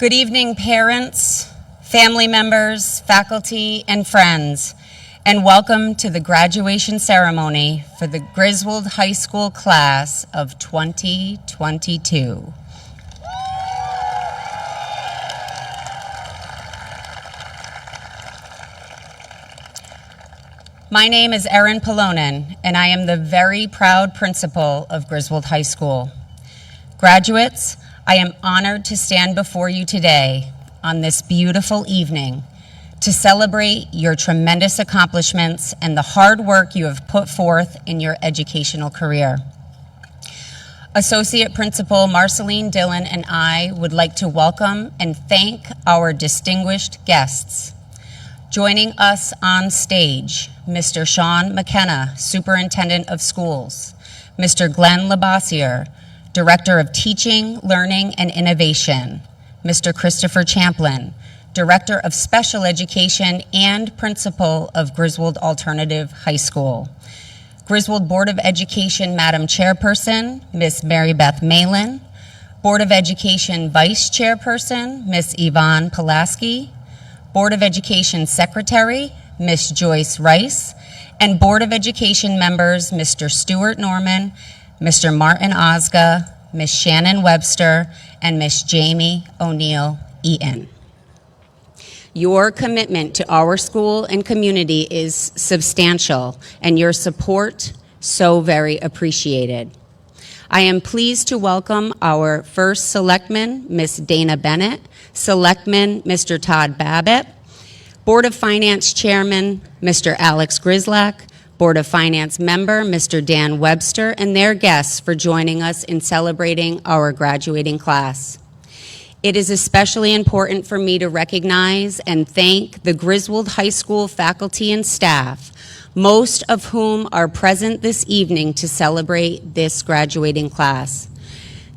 Good evening, parents, family members, faculty, and friends, and welcome to the graduation ceremony for the Griswold High School class of 2022. My name is Erin Polonen, and I am the very proud principal of Griswold High School. Graduates, I am honored to stand before you today on this beautiful evening to celebrate your tremendous accomplishments and the hard work you have put forth in your educational career. Associate Principal Marceline Dillon and I would like to welcome and thank our distinguished guests. Joining us on stage, Mr. Sean McKenna, Superintendent of Schools, Mr. Glenn Labossiere, Director of Teaching, Learning, and Innovation, Mr. Christopher Champlin, Director of Special Education and Principal of Griswold Alternative High School, Griswold Board of Education Madam Chairperson, Ms. Mary Beth Malin, Board of Education Vice Chairperson, Ms. Yvonne Pulaski, Board of Education Secretary, Ms. Joyce Rice, and Board of Education members, Mr. Stuart Norman, Mr. Martin Osga, Ms. Shannon Webster, and Ms. Jamie O'Neill Eaton. Your commitment to our school and community is substantial, and your support so very appreciated. I am pleased to welcome our first Selectman, Ms. Dana Bennett, Selectman, Mr. Todd Babbitt, Board of Finance Chairman, Mr. Alex Grislack, Board of Finance member, Mr. Dan Webster, and their guests for joining us in celebrating our graduating class. It is especially important for me to recognize and thank the Griswold High School faculty and staff, most of whom are present this evening to celebrate this graduating class.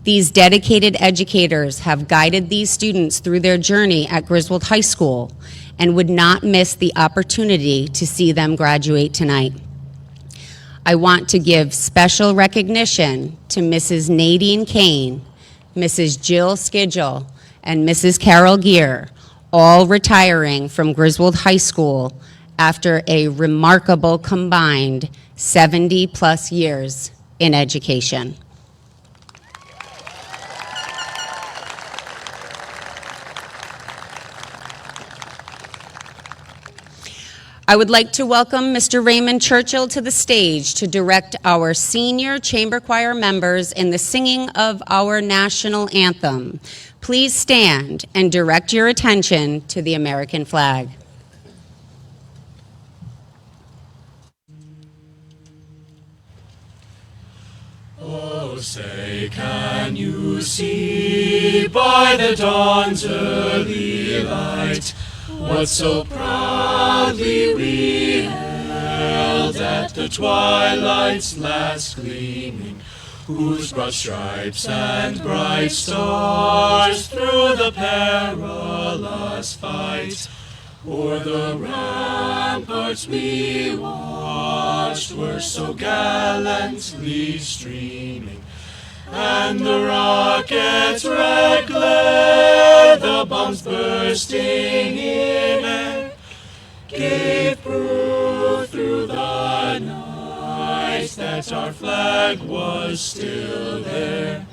These dedicated educators have guided these students through their journey at Griswold High School and would not miss the opportunity to see them graduate tonight. I want to give special recognition to Mrs. Nadine Kane, Mrs. Jill Skidgel, and Mrs. Carol Gear, all retiring from Griswold High School after a remarkable combined 70+ years in education. I would like to welcome Mr. Raymond Churchill to the stage to direct our senior chamber choir members in the singing of our national anthem. Please stand and direct your attention to the American flag. Oh, say, can you see by the dawn's early light what so proudly we hailed at the twilight's last gleaming, whose broad stripes and bright stars through the perilous fight o'er the ramparts we watched were so gallantly streaming, and the rocket's red glare, the bombs bursting in air, gave proof through the night that our flag was still there.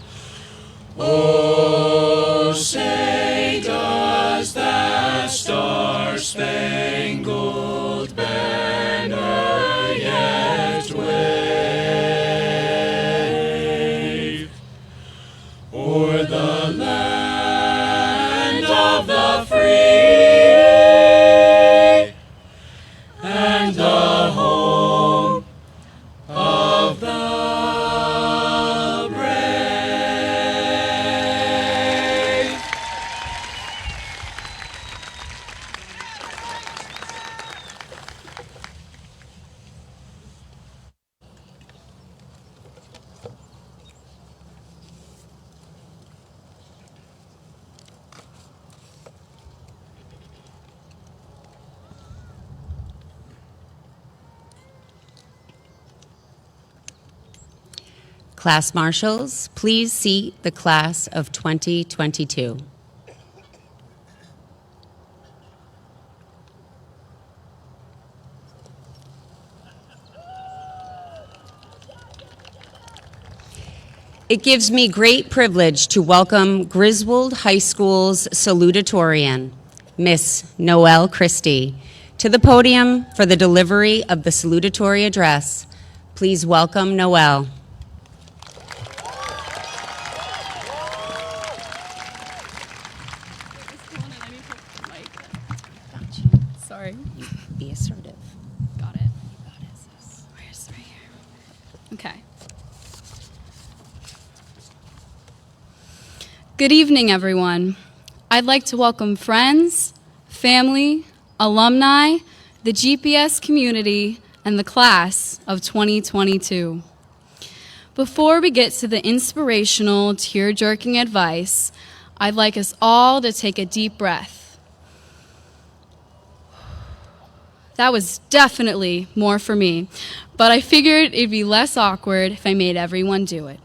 Oh, say, does that star-spangled banner yet wave o'er the land of the free and the home of the brave? Class marshals, please seat the class of 2022. It gives me great privilege to welcome Griswold High School's salutatorian, Miss Noelle Christie, to the podium for the delivery of the salutatory address. Please welcome Noelle. Sorry. Be assertive. Got it. Where's right here? Okay. Good evening, everyone. I'd like to welcome friends, family, alumni, the GPS community, and the class of 2022. Before we get to the inspirational, tear-jerking advice, I'd like us all to take a deep breath. That was definitely more for me, but I figured it'd be less awkward if I made everyone do it.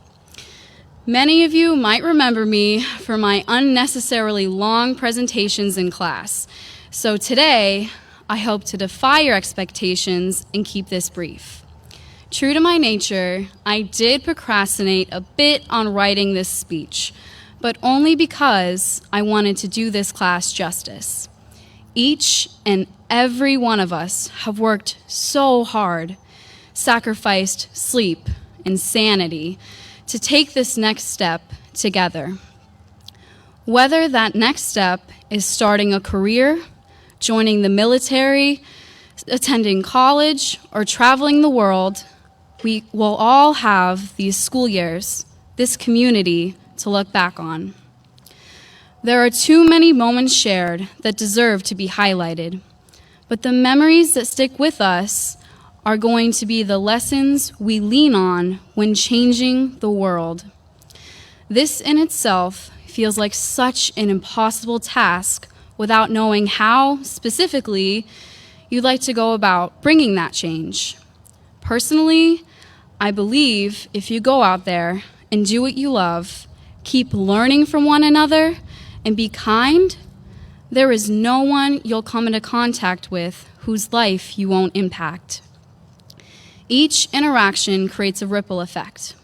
Many of you might remember me for my unnecessarily long presentations in class, so today I hope to defy your expectations and keep this brief. True to my nature, I did procrastinate a bit on writing this speech, but only because I wanted to do this class justice. Each and every one of us have worked so hard, sacrificed sleep and sanity to take this next step together. Whether that next step is starting a career, joining the military, attending college, or traveling the world, we will all have these school years, this community, to look back on. There are too many moments shared that deserve to be highlighted, but the memories that stick with us are going to be the lessons we lean on when changing the world. This in itself feels like such an impossible task without knowing how, specifically, you'd like to go about bringing that change. Personally, I believe if you go out there and do what you love, keep learning from one another, and be kind, there is no one you'll come into contact with whose life you won't impact. Each interaction creates a ripple effect,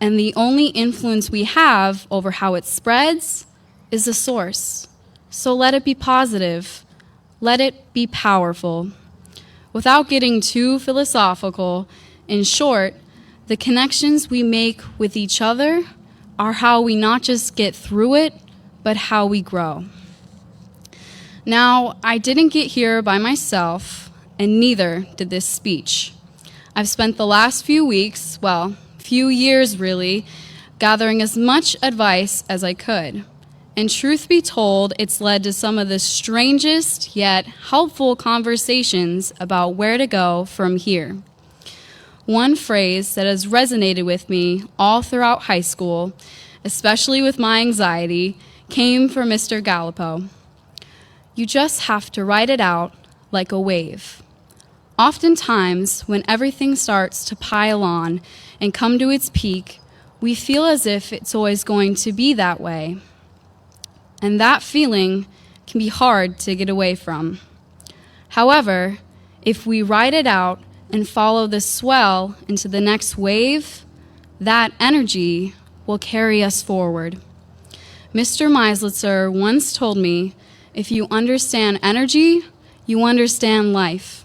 and the only influence we have over how it spreads is the source. So let it be positive, let it be powerful. Without getting too philosophical, in short, the connections we make with each other are how we not just get through it, but how we grow. Now, I didn't get here by myself, and neither did this speech. I've spent the last few weeks, few years really, gathering as much advice as I could. And truth be told, it's led to some of the strangest yet helpful conversations about where to go from here. One phrase that has resonated with me all throughout high school, especially with my anxiety, came from Mr. Gallipo. You just have to ride it out like a wave. Oftentimes, when everything starts to pile on and come to its peak, we feel as if it's always going to be that way. And that feeling can be hard to get away from. However, if we ride it out and follow the swell into the next wave, that energy will carry us forward. Mr. Meislitzer once told me, if you understand energy, you understand life.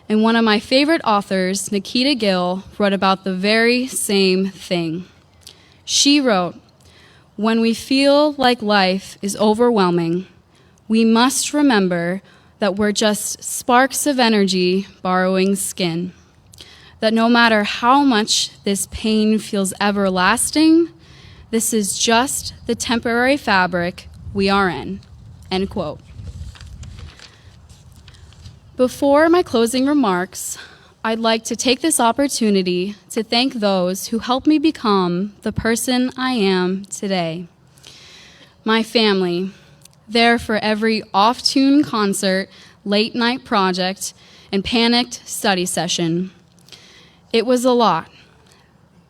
And one of my favorite authors, Nikita Gill, wrote about the very same thing. She wrote, when we feel like life is overwhelming, we must remember that we're just sparks of energy borrowing skin. That no matter how much this pain feels everlasting, this is just the temporary fabric we are in, end quote. Before my closing remarks, I'd like to take this opportunity to thank those who helped me become the person I am today. My family, there for every off-tune concert, late-night project, and panicked study session. It was a lot.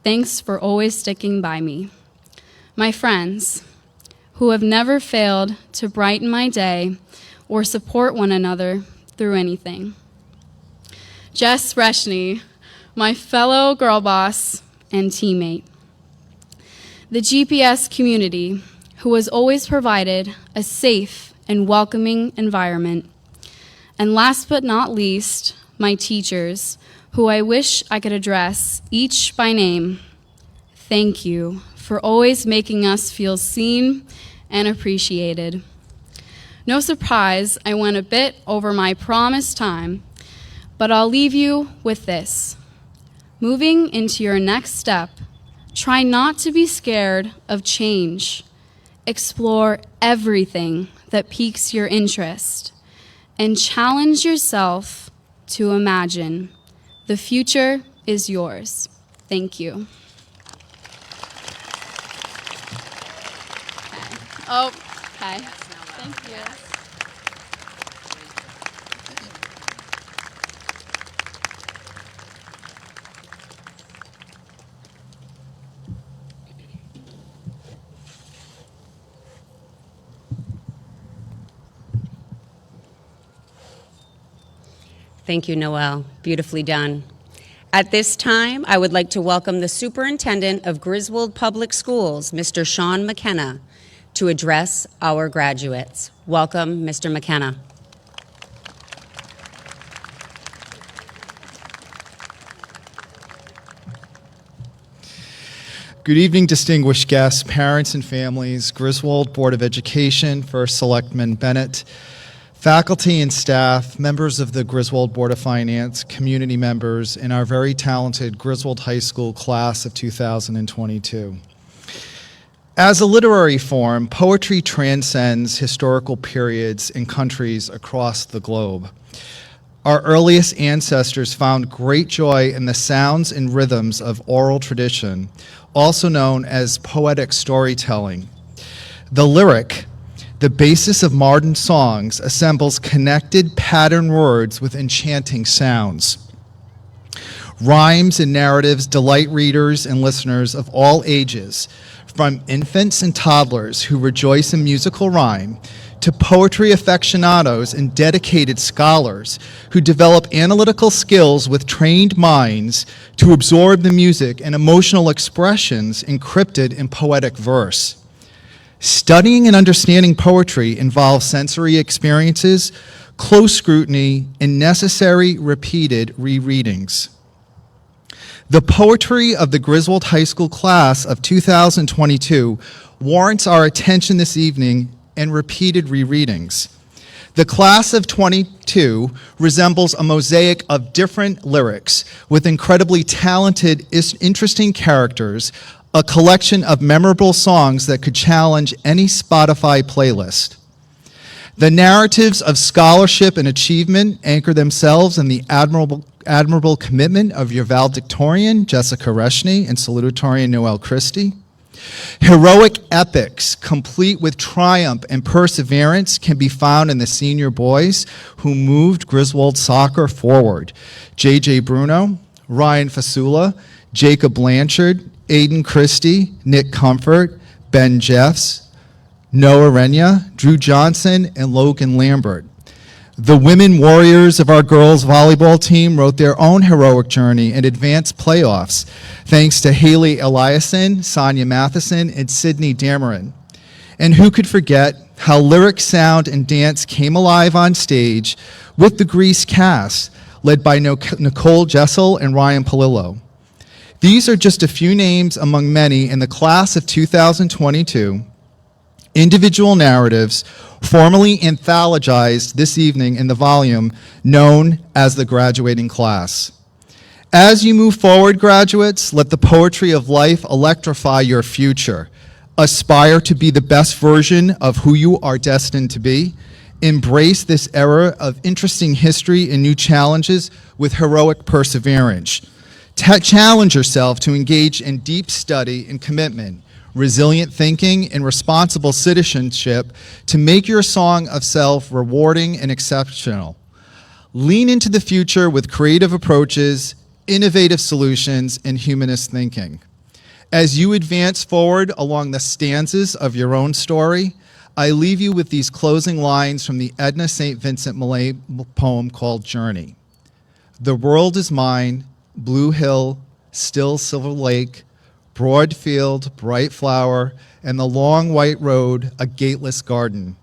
Thanks for always sticking by me. My friends, who have never failed to brighten my day or support one another through anything. Jess Reshny, my fellow girl boss and teammate. the GPS community, who has always provided a safe and welcoming environment, and last but not least, my teachers, who I wish I could address each by name. Thank you for always making us feel seen and appreciated. No surprise, I went a bit over my promised time, but I'll leave you with this. Moving into your next step, try not to be scared of change. Explore everything that piques your interest, and challenge yourself to imagine. The future is yours. Thank you. Oh, okay. Thank you. Thank you, Noelle. Beautifully done. At this time, I would like to welcome the Superintendent of Griswold Public Schools, Mr. Sean McKenna, to address our graduates. Welcome, Mr. McKenna. Good evening, distinguished guests, parents and families, Griswold Board of Education, First Selectman Bennett, faculty and staff, members of the Griswold Board of Finance, community members, and our very talented Griswold High School class of 2022. As a literary form, poetry transcends historical periods and countries across the globe. Our earliest ancestors found great joy in the sounds and rhythms of oral tradition, also known as poetic storytelling. The lyric, the basis of modern songs, assembles connected pattern words with enchanting sounds. Rhymes and narratives delight readers and listeners of all ages, from infants and toddlers who rejoice in musical rhyme, to poetry aficionados and dedicated scholars who develop analytical skills with trained minds to absorb the music and emotional expressions encrypted in poetic verse. Studying and understanding poetry involves sensory experiences, close scrutiny, and necessary repeated rereadings. The poetry of the Griswold High School class of 2022 warrants our attention this evening and repeated rereadings. The class of 22 resembles a mosaic of different lyrics with incredibly talented, interesting characters, a collection of memorable songs that could challenge any Spotify playlist. The narratives of scholarship and achievement anchor themselves in the admirable commitment of your valedictorian, Jessica Reshny, and salutatorian, Noelle Christie. Heroic epics, complete with triumph and perseverance, can be found in the senior boys who moved Griswold soccer forward. J.J. Bruno, Ryan Fasula, Jacob Blanchard, Aiden Christie, Nick Comfort, Ben Jeffs, Noah Renya, Drew Johnson, and Logan Lambert. The women warriors of our girls volleyball team wrote their own heroic journey and advanced playoffs, thanks to Haley Eliason, Sonia Matheson, and Sydney Dameron. And who could forget how lyric, sound, and dance came alive on stage with the Grease cast, led by Nicole Jessel and Ryan Palillo. These are just a few names among many in the class of 2022, individual narratives formally anthologized this evening in the volume known as the Graduating Class. As you move forward, graduates, let the poetry of life electrify your future. Aspire to be the best version of who you are destined to be. Embrace this era of interesting history and new challenges with heroic perseverance. Challenge yourself to engage in deep study and commitment, resilient thinking, and responsible citizenship to make your song of self rewarding and exceptional. Lean into the future with creative approaches, innovative solutions, and humanist thinking. As you advance forward along the stanzas of your own story, I leave you with these closing lines from the Edna St. Vincent Millay poem called Journey. The world is mine, Blue Hill, still Silver Lake, broad field, bright flower, and the long white road, a gateless garden,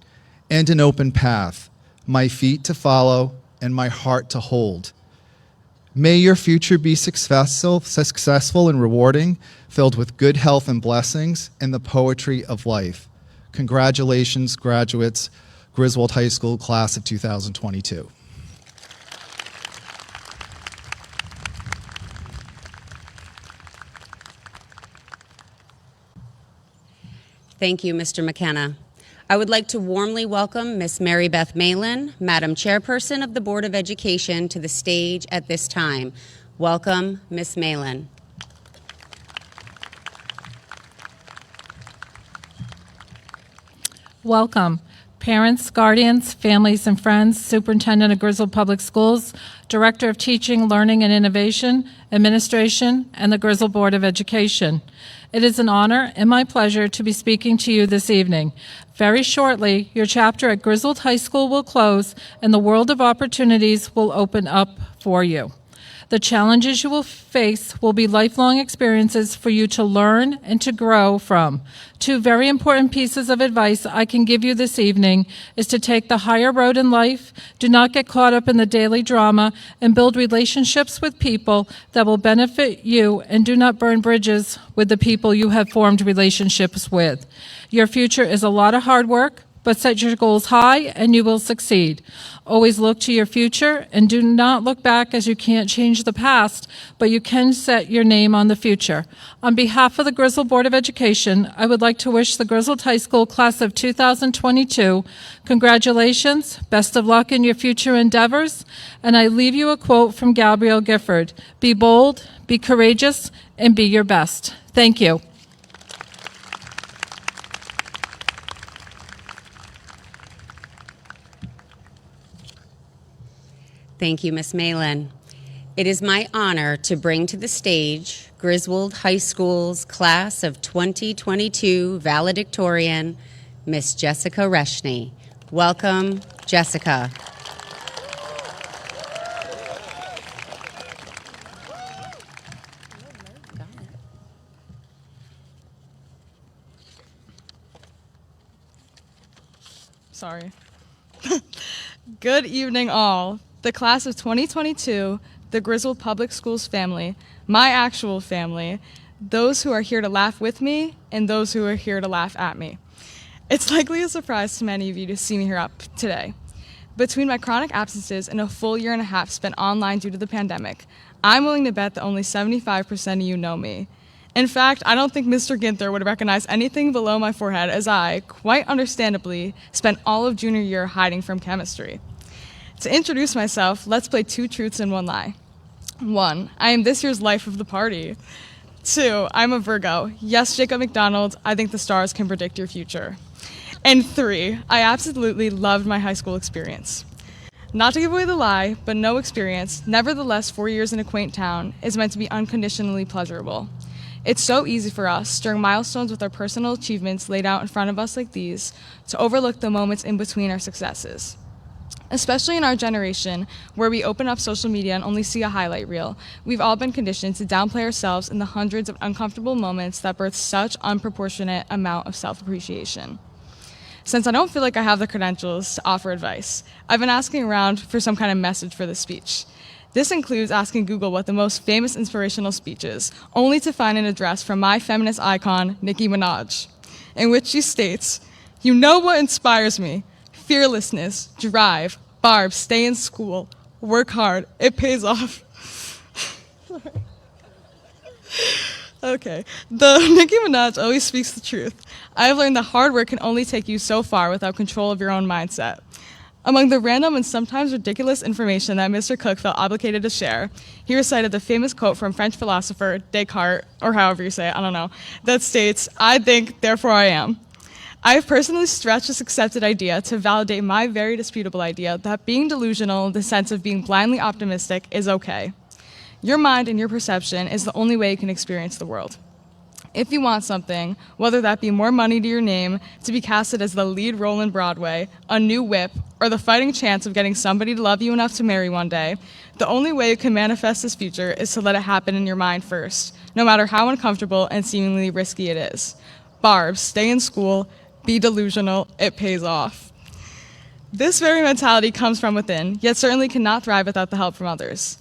and an open path, my feet to follow and my heart to hold. May your future be successful and rewarding, filled with good health and blessings and the poetry of life. Congratulations, graduates, Griswold High School class of 2022. Thank you, Mr. McKenna. I would like to warmly welcome Miss Mary Beth Malin, Madam Chairperson of the Board of Education, to the stage at this time. Welcome, Miss Malin. Welcome, parents, guardians, families, and friends, Superintendent of Griswold Public Schools, Director of Teaching, Learning, and Innovation, Administration, and the Griswold Board of Education. It is an honor and my pleasure to be speaking to you this evening. Very shortly, your chapter at Griswold High School will close and the world of opportunities will open up for you. The challenges you will face will be lifelong experiences for you to learn and to grow from. Two very important pieces of advice I can give you this evening is to take the higher road in life, do not get caught up in the daily drama, and build relationships with people that will benefit you, and do not burn bridges with the people you have formed relationships with. Your future is a lot of hard work, but set your goals high and you will succeed. Always look to your future and do not look back, as you can't change the past, but you can set your name on the future. On behalf of the Griswold Board of Education, I would like to wish the Griswold High School class of 2022 congratulations, best of luck in your future endeavors, and I leave you a quote from Gabrielle Gifford: be bold, be courageous, and be your best. Thank you. Thank you, Ms. Malin. It is my honor to bring to the stage Griswold High School's class of 2022 valedictorian, Miss Jessica Reshney. Welcome, Jessica. Sorry. Good evening, all. The class of 2022, the Griswold Public Schools family, my actual family, those who are here to laugh with me, and those who are here to laugh at me. It's likely a surprise to many of you to see me here up today. Between my chronic absences and a full year and a half spent online due to the pandemic, I'm willing to bet that only 75% of you know me. In fact, I don't think Mr. Ginther would recognize anything below my forehead, as I, quite understandably, spent all of junior year hiding from chemistry. To introduce myself, let's play two truths and one lie. 1, I am this year's life of the party. 2, I'm a Virgo. Yes, Jacob McDonald, I think the stars can predict your future. And 3, I absolutely loved my high school experience. Not to give away the lie, but no experience, nevertheless 4 years in a quaint town, is meant to be unconditionally pleasurable. It's so easy for us, during milestones with our personal achievements laid out in front of us like these, to overlook the moments in between our successes. Especially in our generation, where we open up social media and only see a highlight reel, we've all been conditioned to downplay ourselves in the hundreds of uncomfortable moments that birth such unproportionate amount of self-appreciation. Since I don't feel like I have the credentials to offer advice, I've been asking around for some kind of message for this speech. This includes asking Google what the most famous inspirational speech is, only to find an address from my feminist icon, Nicki Minaj, in which she states, "You know what inspires me? Fearlessness, drive, Barb, stay in school, work hard, it pays off." Okay, though Nicki Minaj always speaks the truth, I've learned that hard work can only take you so far without control of your own mindset. Among the random and sometimes ridiculous information that Mr. Cook felt obligated to share, he recited the famous quote from French philosopher Descartes, or however you say it, I don't know, that states, "I think, therefore I am." I've personally stretched this accepted idea to validate my very disputable idea that being delusional in the sense of being blindly optimistic is okay. Your mind and your perception is the only way you can experience the world. If you want something, whether that be more money to your name, to be casted as the lead role in Broadway, a new whip, or the fighting chance of getting somebody to love you enough to marry one day, the only way you can manifest this future is to let it happen in your mind first, no matter how uncomfortable and seemingly risky it is. Barb, stay in school, be delusional, it pays off. This very mentality comes from within, yet certainly cannot thrive without the help from others.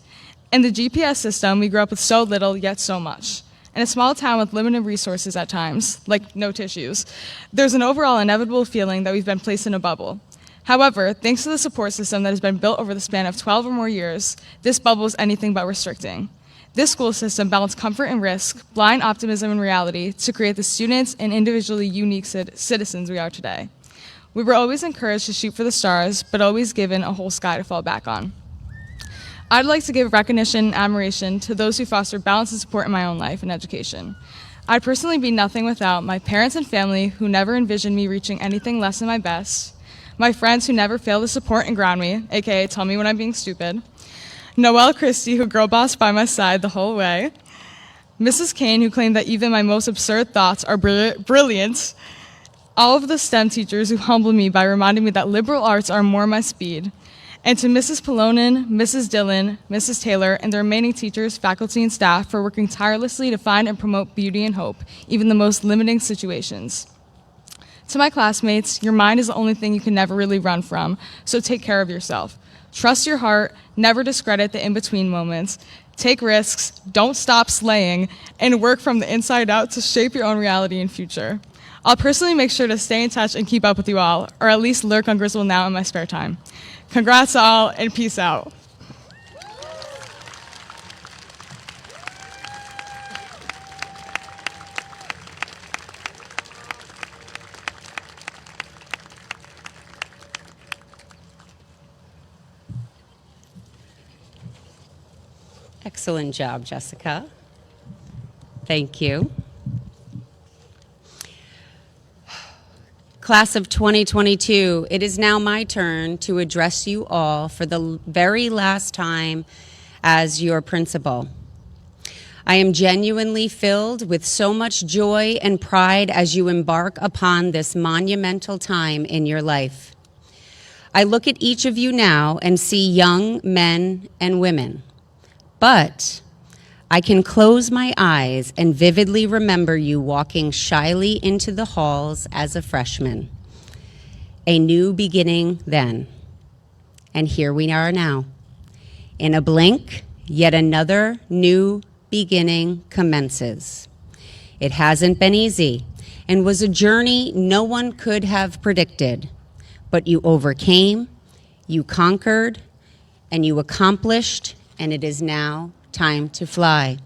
In the GPS system, we grew up with so little, yet so much. In a small town with limited resources at times, like no tissues, there's an overall inevitable feeling that we've been placed in a bubble. However, thanks to the support system that has been built over the span of 12 or more years, this bubble is anything but restricting. This school system balanced comfort and risk, blind optimism and reality to create the students and individually unique citizens we are today. We were always encouraged to shoot for the stars, but always given a whole sky to fall back on. I'd like to give recognition and admiration to those who foster balance and support in my own life and education. I'd personally be nothing without my parents and family who never envisioned me reaching anything less than my best, my friends who never fail to support and ground me, aka tell me when I'm being stupid, Noelle Christie who girl bossed by my side the whole way, Mrs. Kane who claimed that even my most absurd thoughts are brilliant, all of the STEM teachers who humbled me by reminding me that liberal arts are more my speed, and to Mrs. Polonin, Mrs. Dillon, Mrs. Taylor, and the remaining teachers, faculty, and staff for working tirelessly to find and promote beauty and hope, even the most limiting situations. To my classmates, your mind is the only thing you can never really run from, so take care of yourself. Trust your heart, never discredit the in-between moments, take risks, don't stop slaying, and work from the inside out to shape your own reality and future. I'll personally make sure to stay in touch and keep up with you all, or at least lurk on Griswold Now in my spare time. Congrats all, and peace out. Excellent job, Jessica. Thank you. Class of 2022, it is now my turn to address you all for the very last time as your principal. I am genuinely filled with so much joy and pride as you embark upon this monumental time in your life. I look at each of you now and see young men and women, but I can close my eyes and vividly remember you walking shyly into the halls as a freshman. A new beginning then. And here we are now. In a blink, yet another new beginning commences. It hasn't been easy and was a journey no one could have predicted, but you overcame, you conquered, and you accomplished, and it is now time to fly.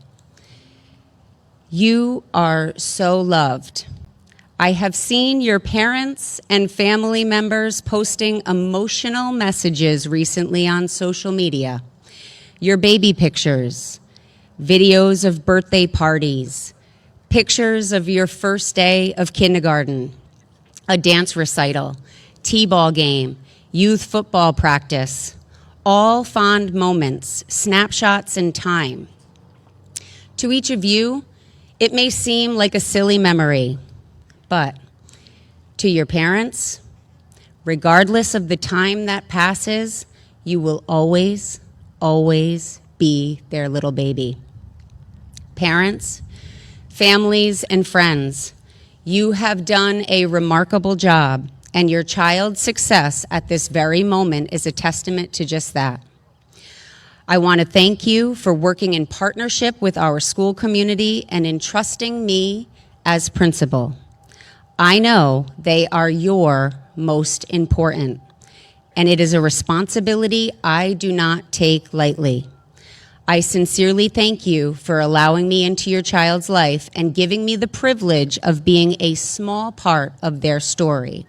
You are so loved. I have seen your parents and family members posting emotional messages recently on social media. Your baby pictures, videos of birthday parties, pictures of your first day of kindergarten, a dance recital, t-ball game, youth football practice, all fond moments, snapshots in time. To each of you, it may seem like a silly memory, but to your parents, regardless of the time that passes, you will always, always be their little baby. Parents, families, and friends, you have done a remarkable job, and your child's success at this very moment is a testament to just that. I want to thank you for working in partnership with our school community and entrusting me as principal. I know they are your most important, and it is a responsibility I do not take lightly. I sincerely thank you for allowing me into your child's life and giving me the privilege of being a small part of their story.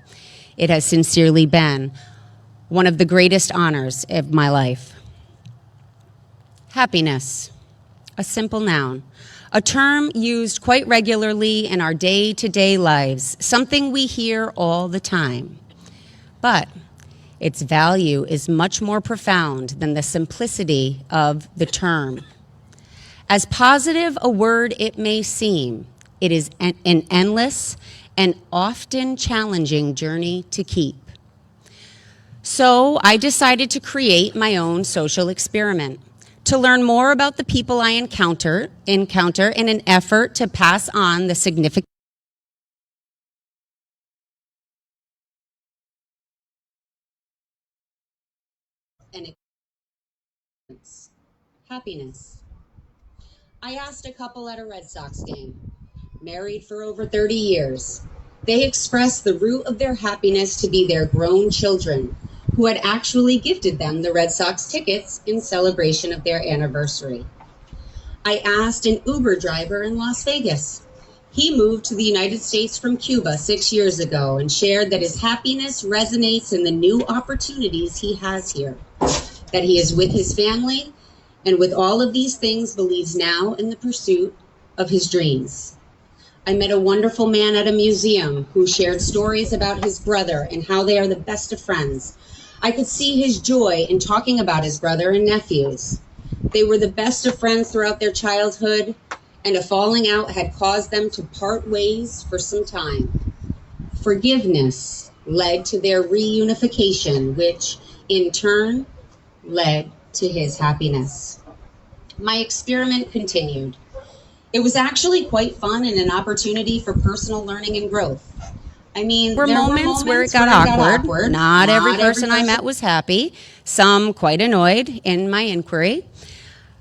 It has sincerely been one of the greatest honors of my life. Happiness, a simple noun, a term used quite regularly in our day-to-day lives, something we hear all the time. But its value is much more profound than the simplicity of the term. As positive a word it may seem, It is an endless and often challenging journey to keep. So I decided to create my own social experiment to learn more about the people I encounter in an effort to pass on the significant and happiness. I asked a couple at a Red Sox game, married for over 30 years. They expressed the root of their happiness to be their grown children, who had actually gifted them the Red Sox tickets in celebration of their anniversary. I asked an Uber driver in Las Vegas. He moved to the United States from Cuba 6 years ago and shared that his happiness resonates in the new opportunities he has here, that he is with his family, and with all of these things believes now in the pursuit of his dreams. I met a wonderful man at a museum who shared stories about his brother and how they are the best of friends. I could see his joy in talking about his brother and nephews. They were the best of friends throughout their childhood, and a falling out had caused them to part ways for some time. Forgiveness led to their reunification, which in turn led to his happiness. My experiment continued. It was actually quite fun and an opportunity for personal learning and growth. I mean, there were moments where it got awkward. Not every person I met was happy, some quite annoyed in my inquiry.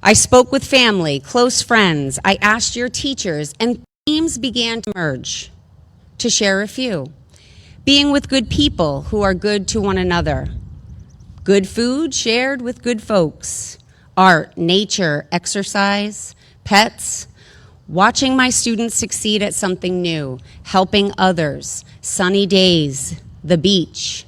I spoke with family, close friends. I asked your teachers, and themes began to emerge. To share a few. Being with good people who are good to one another. Good food shared with good folks. Art, nature, exercise, pets. Watching my students succeed at something new, helping others, sunny days, the beach.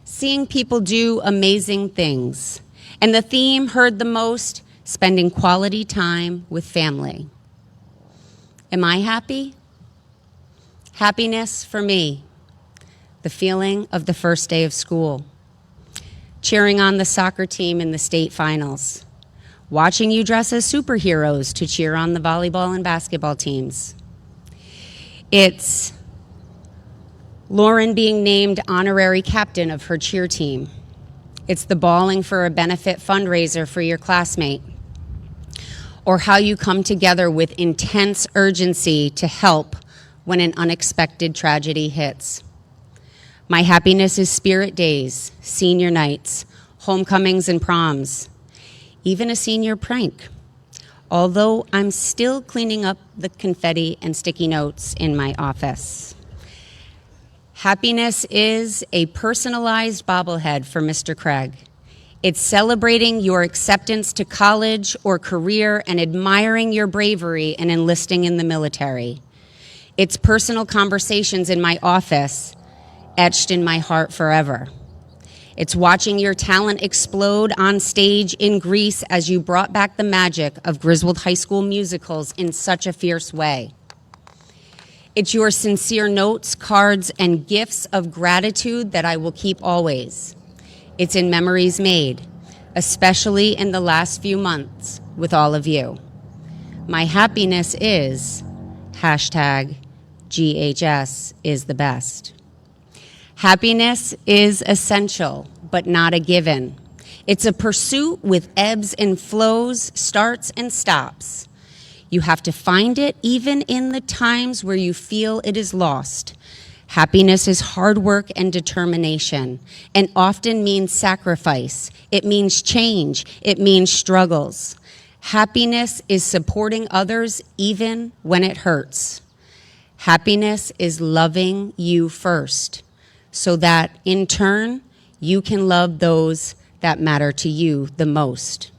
Seeing people do amazing things. And the theme heard the most, spending quality time with family. Am I happy? Happiness for me, the feeling of the first day of school. Cheering on the soccer team in the state finals. Watching you dress as superheroes to cheer on the volleyball and basketball teams. It's Lauren being named honorary captain of her cheer team. It's the bawling for a benefit fundraiser for your classmate. Or how you come together with intense urgency to help when an unexpected tragedy hits. My happiness is spirit days, senior nights, homecomings and proms. Even a senior prank, although I'm still cleaning up the confetti and sticky notes in my office. Happiness is a personalized bobblehead for Mr. Craig. It's celebrating your acceptance to college or career and admiring your bravery in enlisting in the military. It's personal conversations in my office, etched in my heart forever. It's watching your talent explode on stage in Greece as you brought back the magic of Griswold High School musicals in such a fierce way. It's your sincere notes, cards, and gifts of gratitude that I will keep always. It's in memories made, especially in the last few months with all of you. My happiness is #GHS is the best. Happiness is essential, but not a given. It's a pursuit with ebbs and flows, starts and stops. You have to find it even in the times where you feel it is lost. Happiness is hard work and determination, and often means sacrifice. It means change. It means struggles. Happiness is supporting others even when it hurts. Happiness is loving you first, so that, in turn, you can love those that matter to you the most.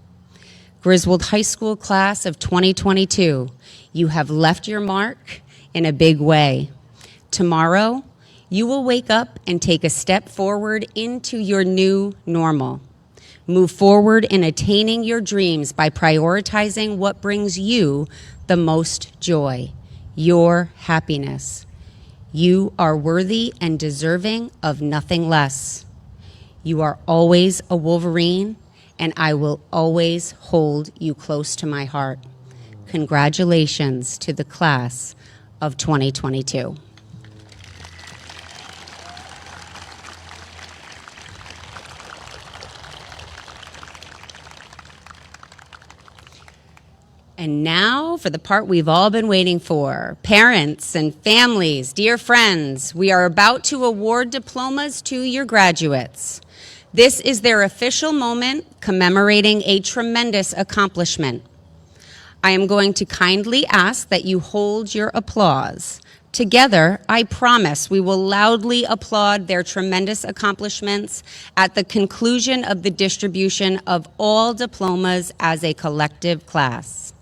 Griswold High School class of 2022, you have left your mark in a big way. Tomorrow, you will wake up and take a step forward into your new normal. Move forward in attaining your dreams by prioritizing what brings you the most joy, your happiness. You are worthy and deserving of nothing less. You are always a Wolverine, and I will always hold you close to my heart. congratulations to the class of 2022. And now for the part we've all been waiting for. Parents and families, dear friends, we are about to award diplomas to your graduates. This is their official moment commemorating a tremendous accomplishment. I am going to kindly ask that you hold your applause. Together, I promise we will loudly applaud their tremendous accomplishments at the conclusion of the distribution of all diplomas as a collective class.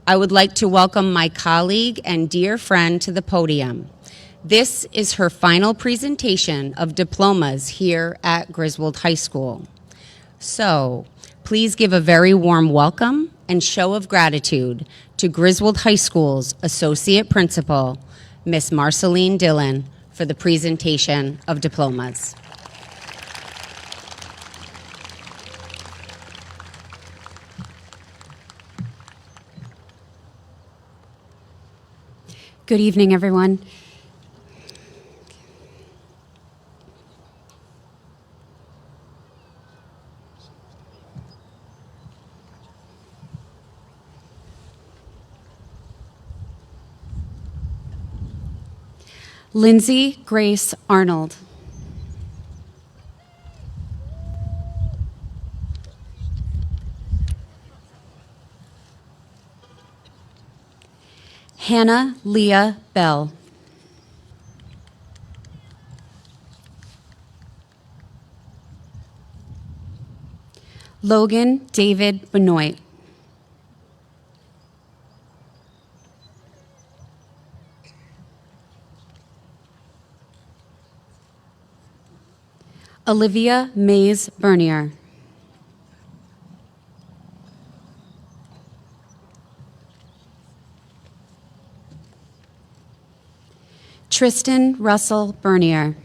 I would like to welcome my colleague and dear friend to the podium. This is her final presentation of diplomas here at Griswold High School. So, please give a very warm welcome and show of gratitude to Griswold High School's Associate Principal, Miss Marceline Dillon, for the presentation of diplomas. Good evening, everyone. Lindsay Grace Arnold. Hannah Leah Bell. Logan David Benoit. Olivia Mays Bernier. Tristan Russell Bernier.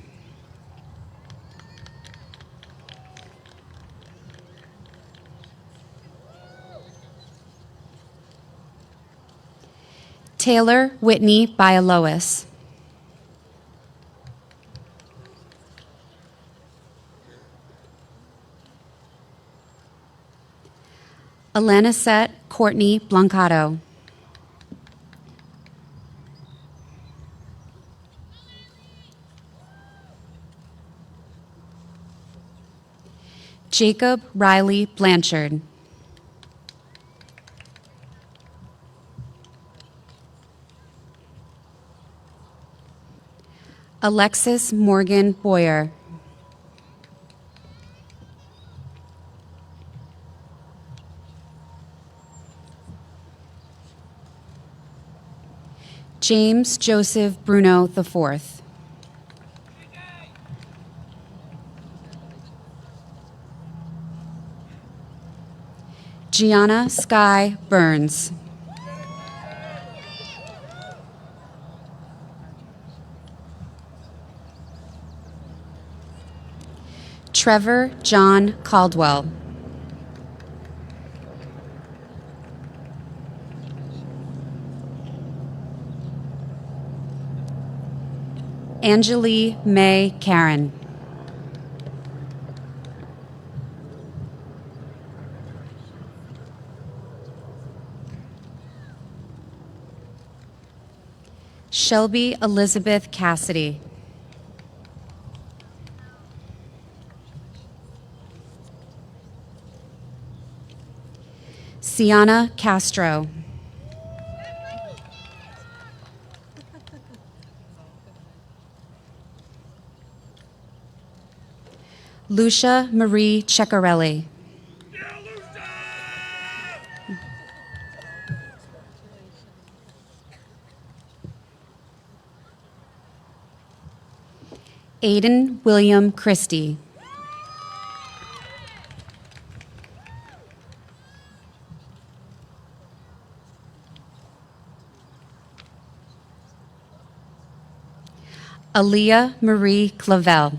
Taylor Whitney Bialois. Alanisette Courtney Blancato. Jacob Riley Blanchard. Alexis Morgan Boyer. James Joseph Bruno IV. Gianna Sky Burns. Trevor John Caldwell. Angeli May Karen. Shelby Elizabeth Cassidy. Sienna Castro. Lucia Marie Ceccarelli. Aiden William Christie. Aaliyah Marie Clavel.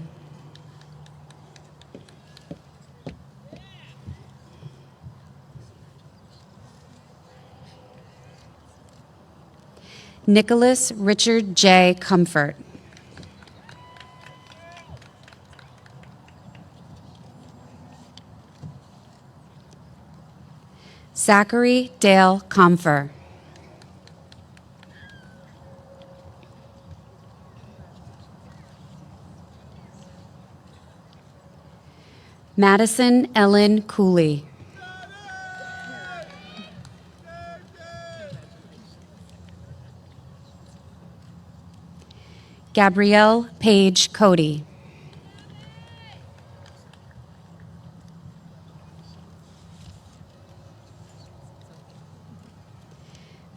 Nicholas Richard J. Comfort. Zachary Dale Comfer. Madison Ellen Cooley. Gabrielle Page Cody.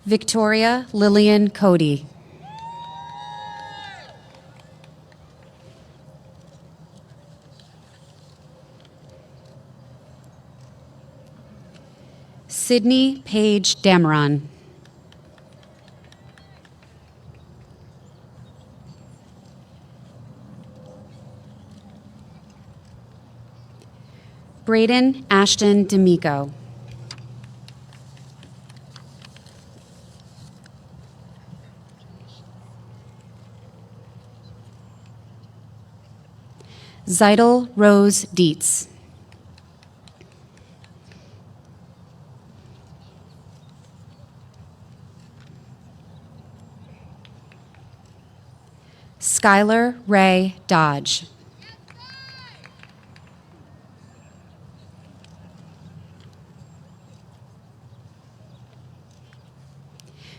Victoria Lillian Cody. Sydney Page Dameron. Braden Ashton D'Amico. Zeidel Rose Dietz. Skylar Ray Dodge.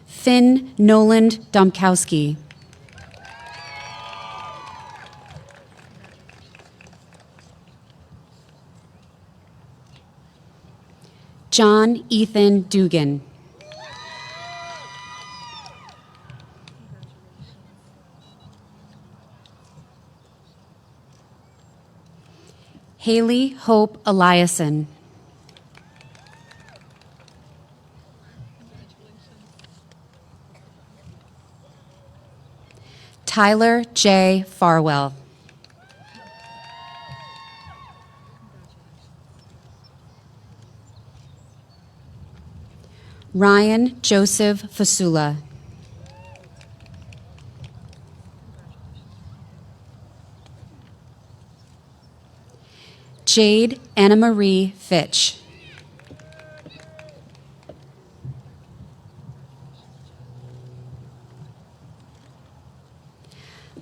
Finn Noland Domkowski. John Ethan Dugan. Haley Hope Eliason. Tyler J. Farwell. Ryan Joseph Fasula. Jade Anna Marie Fitch.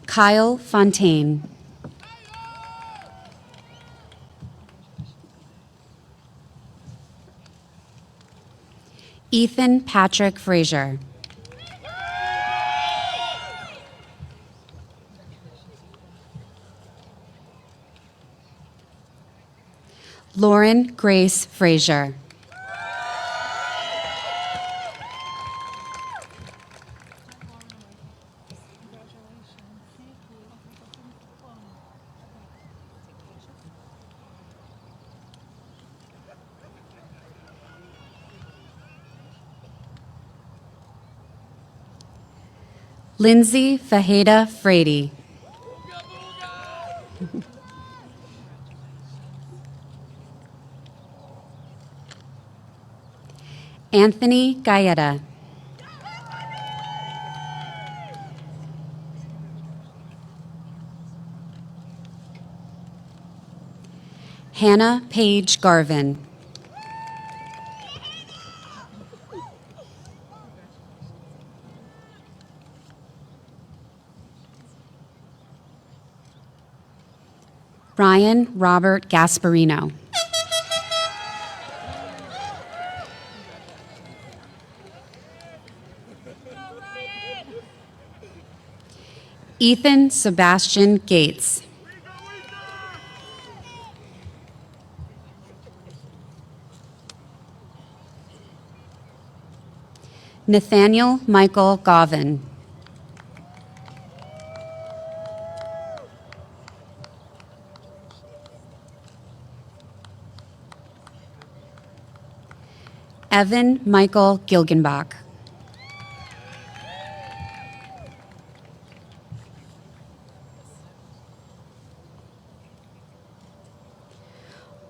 Kyle Fontaine. Ethan Patrick Frazier. Lauren Grace Frazier. Lindsay Fajeda Frady. Anthony Gaeta. Hannah Page Garvin. Ryan Robert Gasparino. Ethan Sebastian Gates. Nathaniel Michael Govin. Evan Michael Gilgenbach.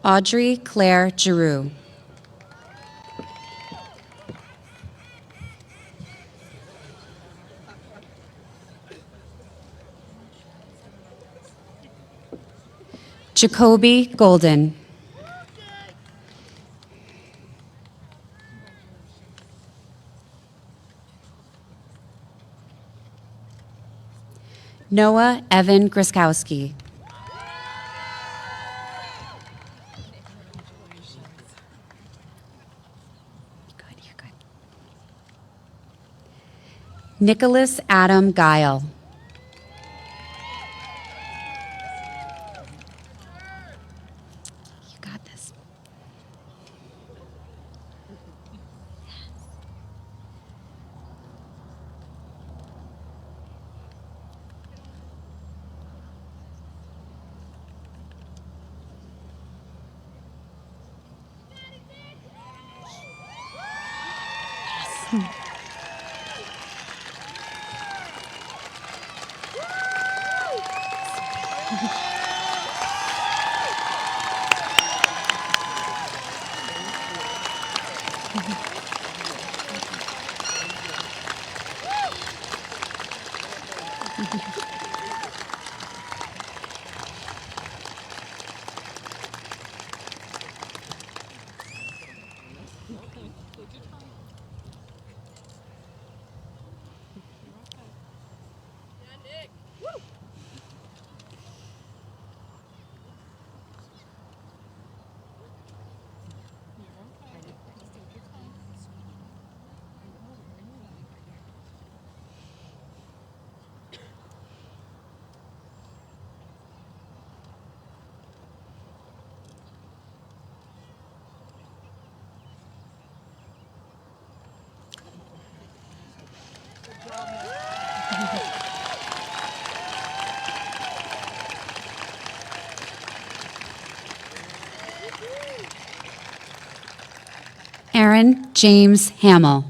Audrey Claire Giroux. Jacoby Golden. Noah Evan Griskowski. Good, you're good. Nicholas Adam Guile. You got this. Aaron James Hamill.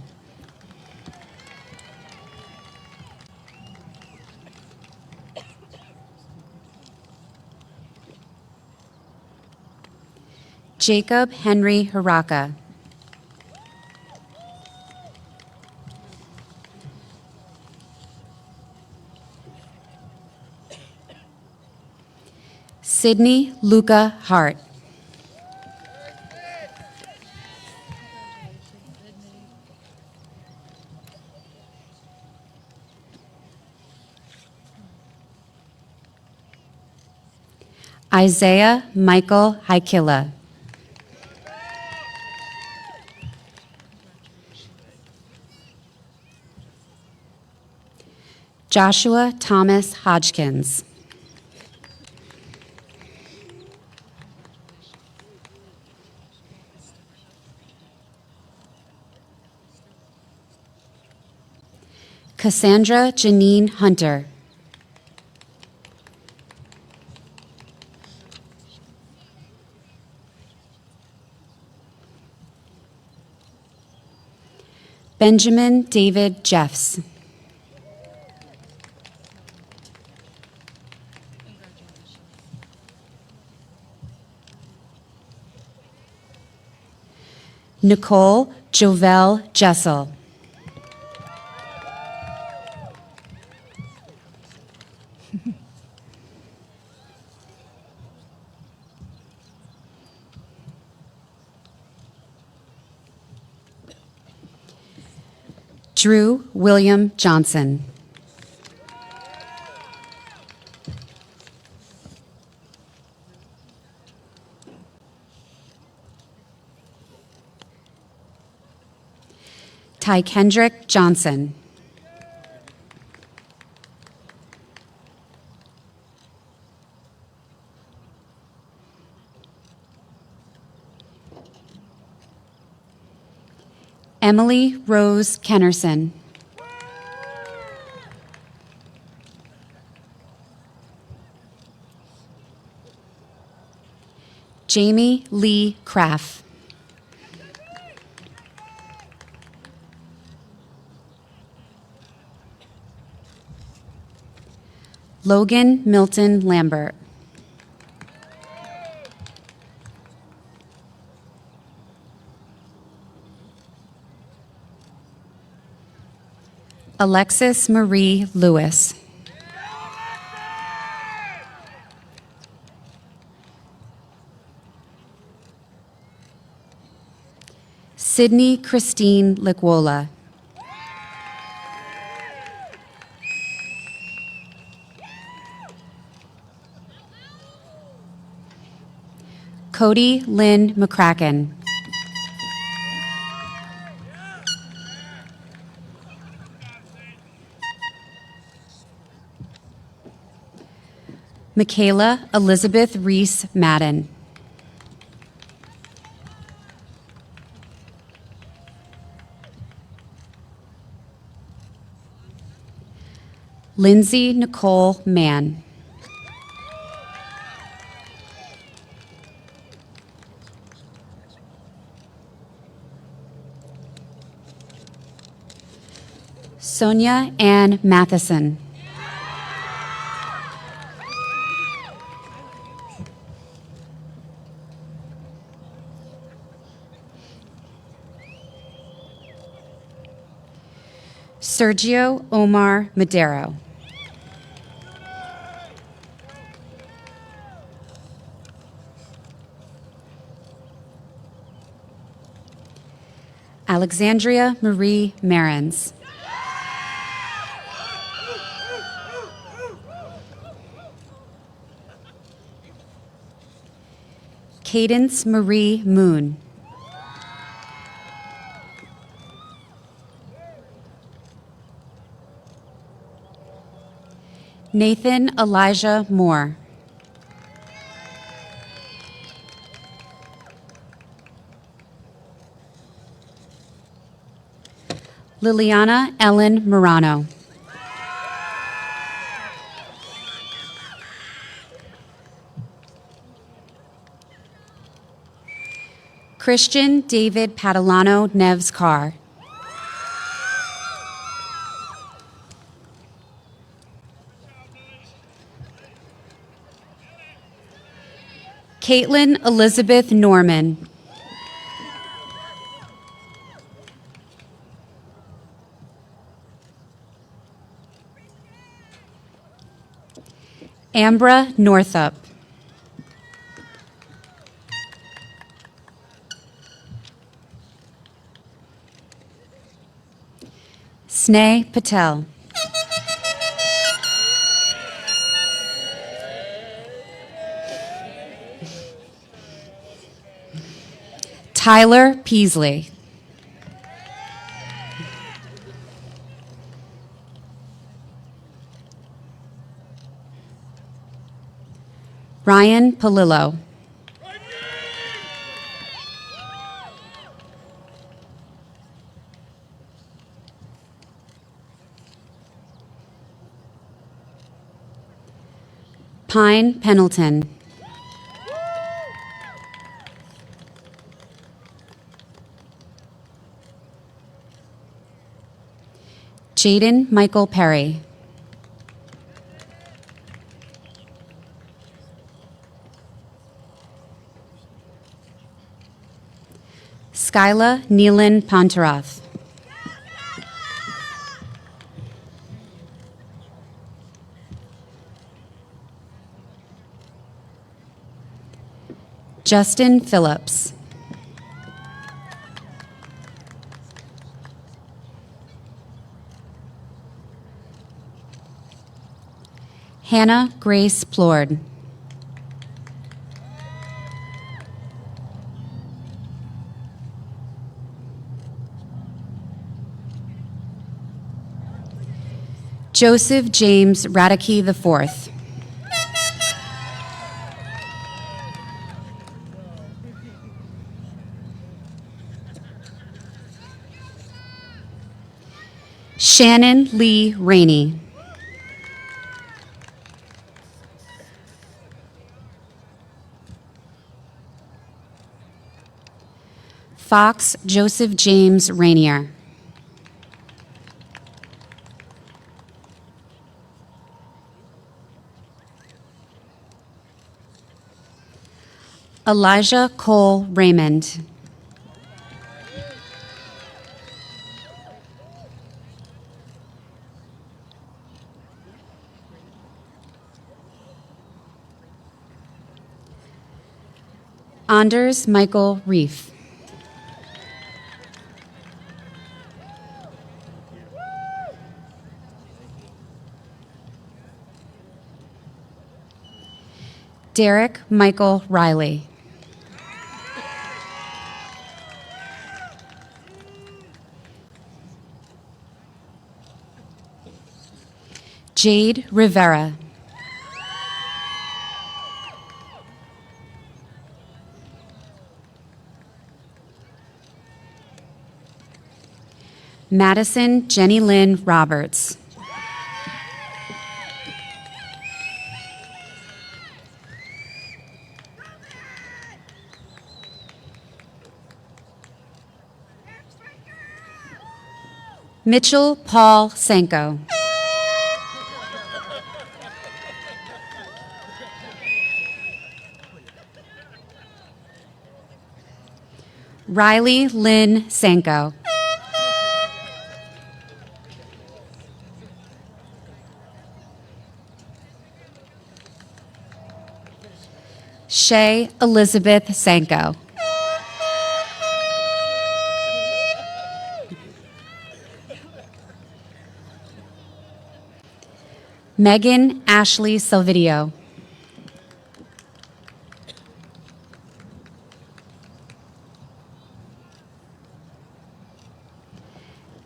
Jacob Henry Haraka. Sydney Luca Hart. Isaiah Michael Haikila. Joshua Thomas Hodgkins. Cassandra Janine Hunter. Benjamin David Jeffs. Nicole Jovel Jessel. Drew William Johnson. Ty Kendrick Johnson. Emily Rose Kennerson. Jamie Lee Craft. Logan Milton Lambert. Alexis Marie Lewis. Sydney Christine Liquola. Cody Lynn McCracken. Michaela Elizabeth Reese Madden. Lindsay Nicole Mann. Sonia Ann Matheson. Sergio Omar Madero. Alexandria Marie Marins. Cadence Marie Moon. Nathan Elijah Moore. Liliana Ellen Morano. Christian David Padalano Neves Carr. Caitlin Elizabeth Norman. Ambra Northup. Sneh Patel. Tyler Peasley. Ryan Palillo. Pine Pendleton. Jaden Michael Perry. Skyla Neelan Pontarath. Justin Phillips. Hannah Grace Plord. Joseph James Radicke IV. Shannon Lee Rainey. Fox Joseph James Rainier. Elijah Cole Raymond. Anders Michael Reef. Derek Michael Riley. Jade Rivera. Madison Jenny Lynn Roberts. Mitchell Paul Sanko. Riley Lynn Sanko. Shay Elizabeth Sanko. Megan Ashley Silvidio.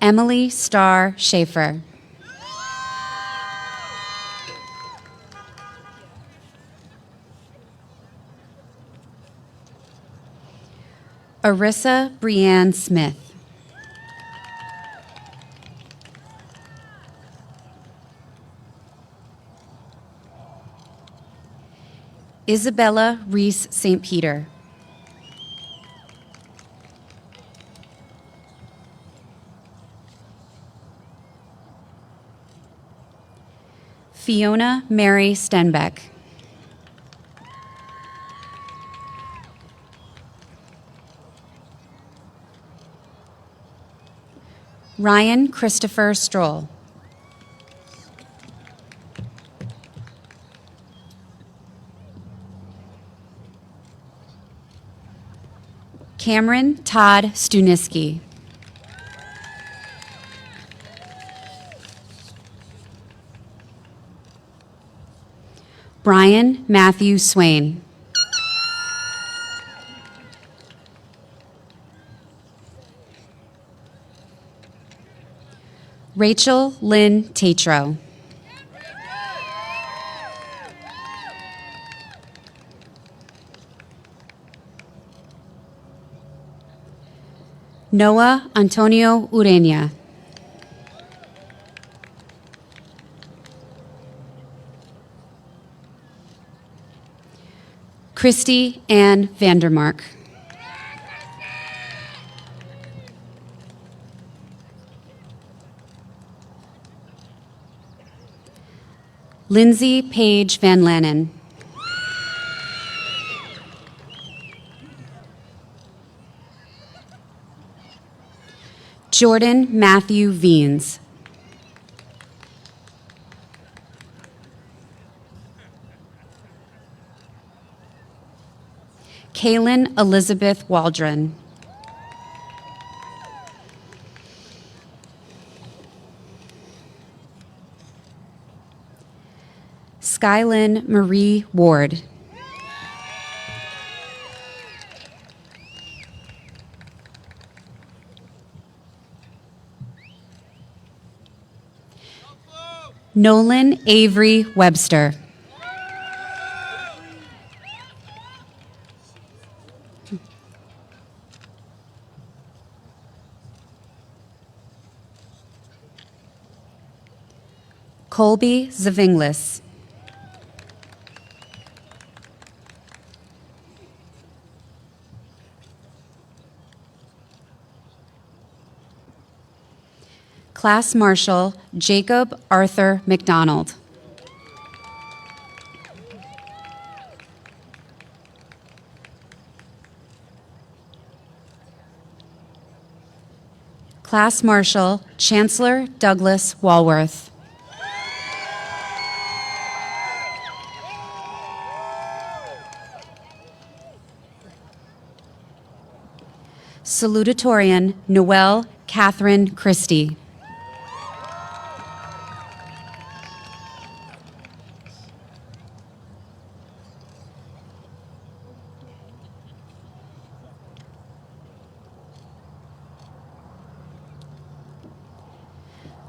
Emily Starr Schaefer. Arissa Brianne Smith. Isabella Reese St. Peter. Fiona Mary Stenbeck. Ryan Christopher Stroll. Cameron Todd Stuniski. Brian Matthew Swain. Rachel Lynn Tatro. Noah Antonio Ureña. Christy Ann Vandermark. Lindsay Paige Van Lannen. Jordan Matthew Veens. Kaylin Elizabeth Waldron. Skylyn Marie Ward. Nolan Avery Webster. Colby Zavinglis. Class Marshal Jacob Arthur McDonald. Class Marshal Chancellor Douglas Walworth. Salutatorian Noelle Catherine Christie.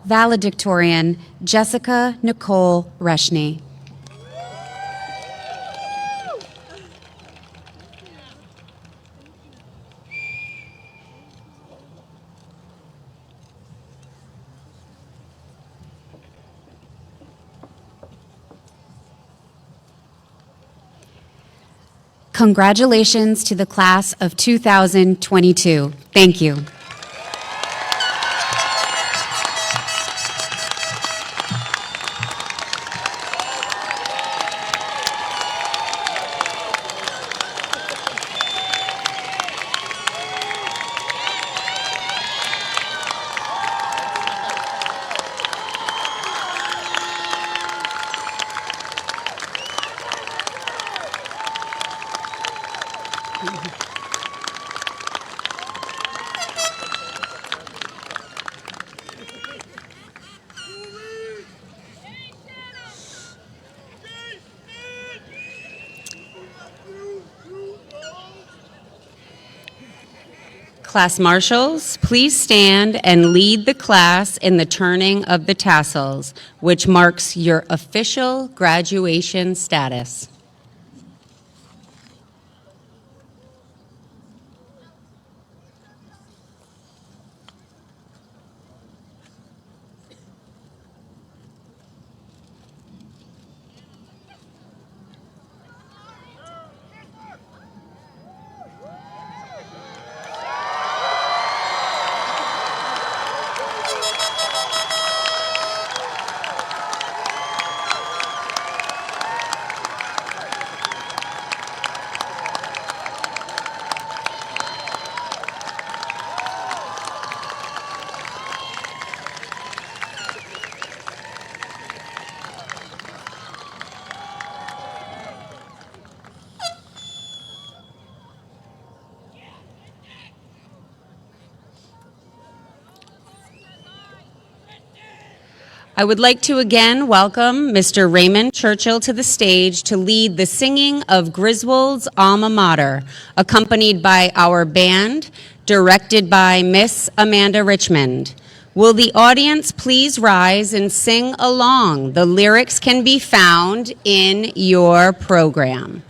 Valedictorian, Jessica Nicole Reshny. Congratulations to the class of 2022. Thank you. Class marshals, please stand and lead the class in the turning of the tassels, which marks your official graduation status. I would like to again welcome Mr. Raymond Churchill to the stage to lead the singing of Griswold's alma mater, accompanied by our band, directed by Miss Amanda Richmond. Will the audience please rise and sing along? The lyrics can be found in your program.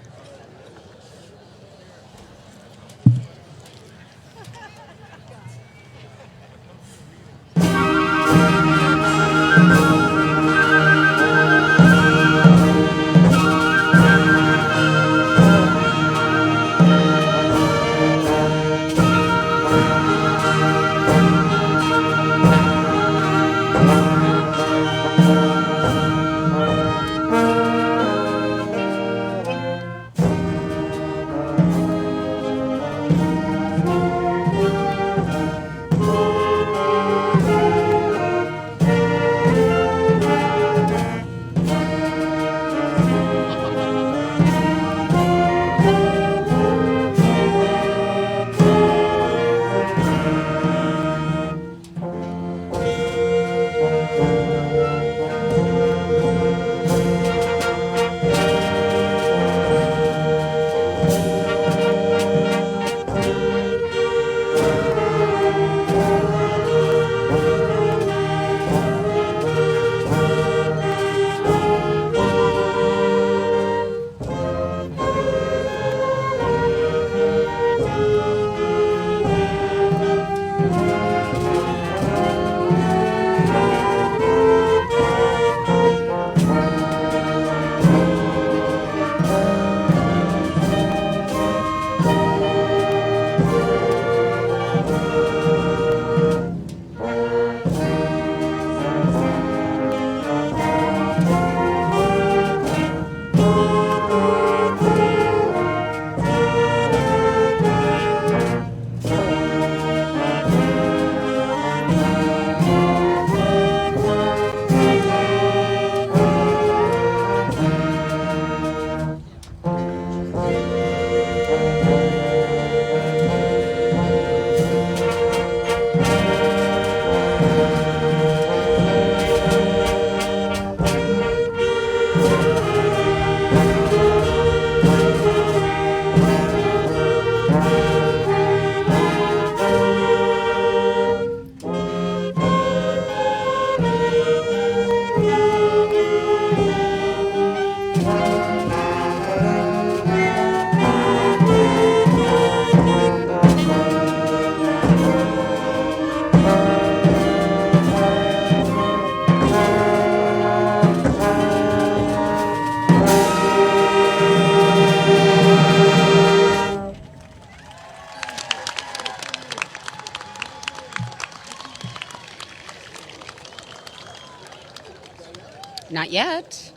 Not yet.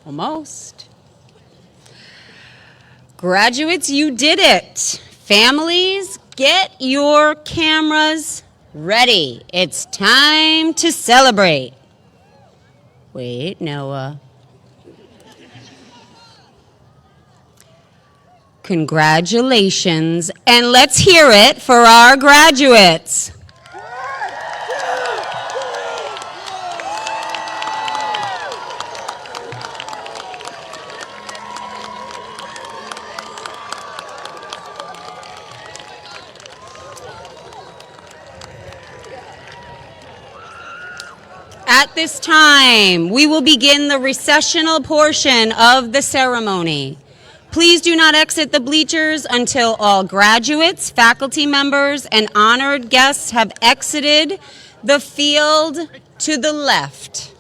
Almost. Graduates, you did it. Families, get your cameras ready. It's time to celebrate. Wait, Noah. Congratulations, and let's hear it for our graduates. At this time, we will begin the recessional portion of the ceremony. Please do not exit the bleachers until all graduates, faculty members, and honored guests have exited the field to the left.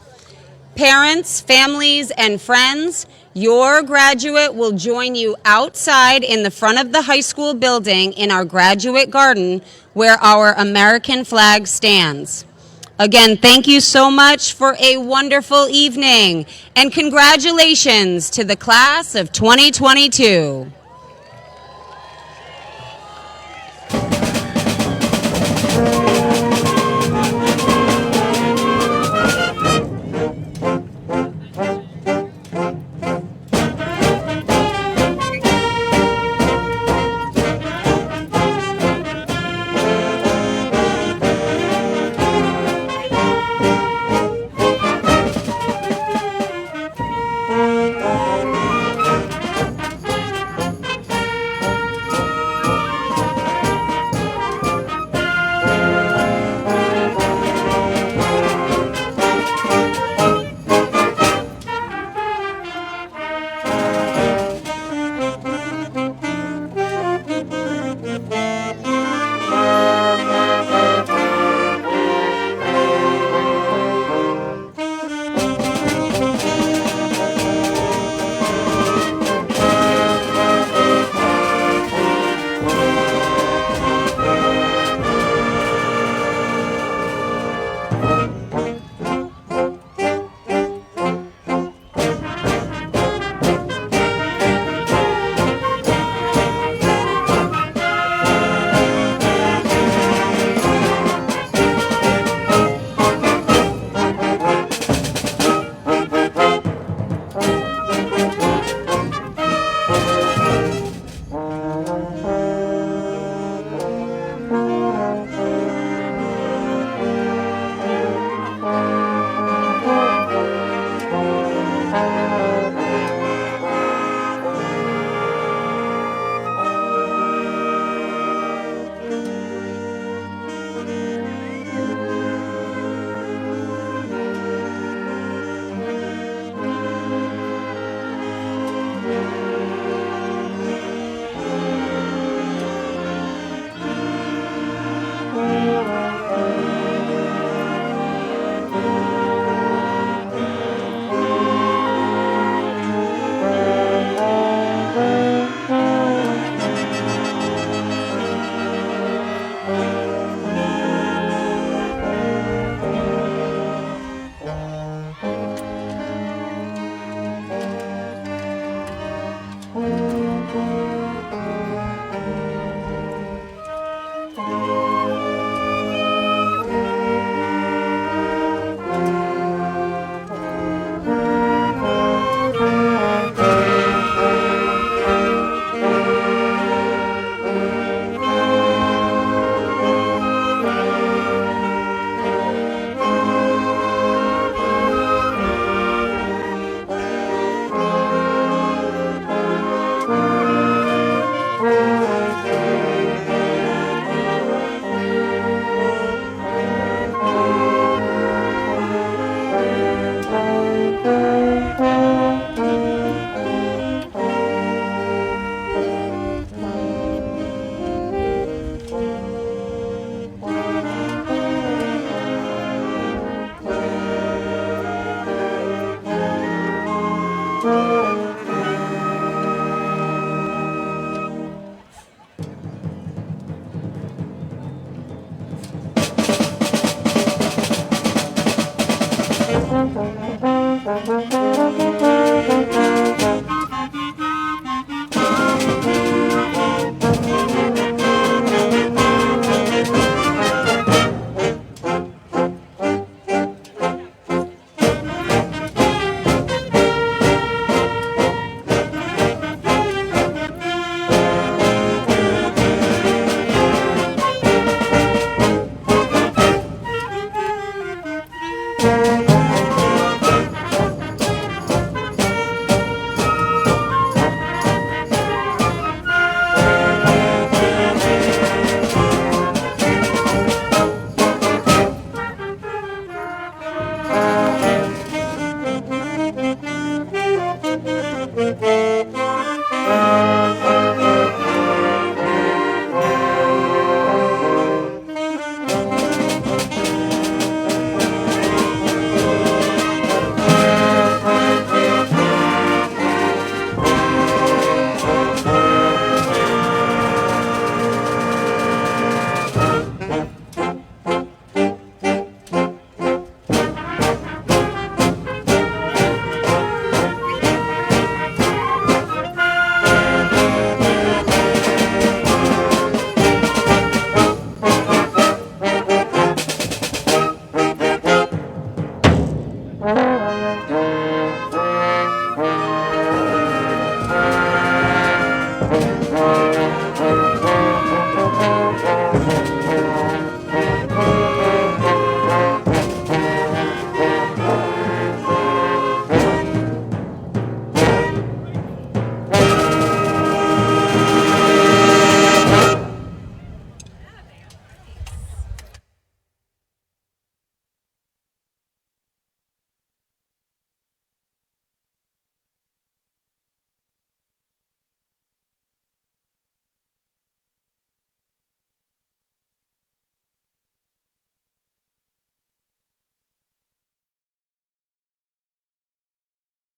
Parents, families, and friends, your graduate will join you outside in the front of the high school building in our graduate garden where our American flag stands. Again, thank you so much for a wonderful evening, and congratulations to the class of 2022. Thank